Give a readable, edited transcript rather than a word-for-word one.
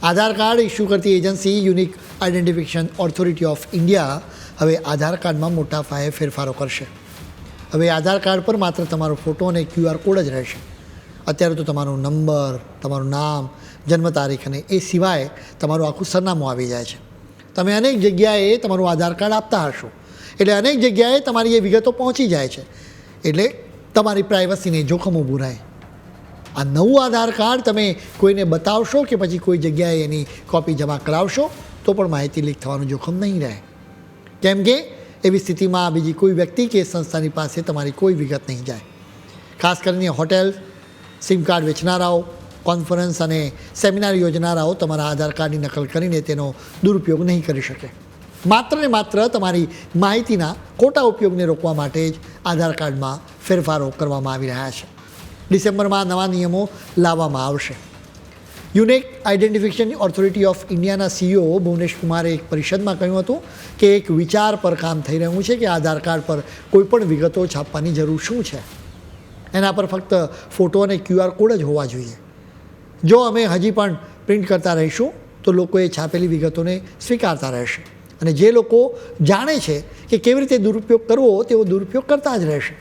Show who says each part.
Speaker 1: આધાર card issue કરતી agency unique identification authority of India હવે આધાર કાર્ડમાં મોટા પાયે ફેરફારો કરશે. હવે આધાર કાર્ડ પર માત્ર તમારો ફોટો અને QR કોડ જ રહેશે. અત્યારે તો તમારો નંબર, તમારું નામ, જન્મ તારીખ અને એ સિવાય તમારું આખું સરનામું આવી જાય છે. તમે અનેક જગ્યાએ તમારું આધાર કાર્ડ આપતા હશો, એટલે અનેક જગ્યાએ તમારી એ વિગતો પહોંચી જાય છે, એટલે તમારી પ્રાઇવસીને જોખમ ઊભું રહે. આ નવું આધાર કાર્ડ તમે કોઈને બતાવશો કે પછી કોઈ જગ્યાએ એની કોપી જમા કરાવશો તો પણ માહિતી લીક થવાનું જોખમ નહીં રહે, કેમ કે એવી સ્થિતિમાં બીજી કોઈ વ્યક્તિ કે સંસ્થાની પાસે તમારી કોઈ વિગત નહીં જાય. ખાસ કરીને હોટેલ, સિમ કાર્ડ વેચનારાઓ, કોન્ફરન્સ અને સેમિનાર યોજનારાઓ તમારા આધાર કાર્ડની નકલ કરીને તેનો દુરુપયોગ નહીં કરી શકે. માત્ર ને માત્ર તમારી માહિતીના ખોટા ઉપયોગને રોકવા માટે જ આધાર કાર્ડમાં ફેરફારો કરવામાં આવી રહ્યા છે. ડિસેમ્બરમાં નવા નિયમો લાવવામાં આવશે. યુનિક આઇડેન્ટિફિકેશન ઓથોરિટી ઓફ ઇન્ડિયાના CEO ભુવનેશ કુમારે એક પરિષદમાં કહ્યું હતું કે એક વિચાર પર કામ થઈ રહ્યું છે કે આધાર કાર્ડ પર કોઈપણ વિગતો છાપવાની જરૂર શું છે. એના પર ફક્ત ફોટો અને QR કોડ જ હોવા જોઈએ. જો અમે હજી પણ પ્રિન્ટ કરતા રહીશું તો લોકો એ છાપેલી વિગતોને સ્વીકારતા રહેશે, અને જે લોકો જાણે છે કે કેવી રીતે દુરુપયોગ કરવો તેવો દુરુપયોગ કરતા જ રહેશે.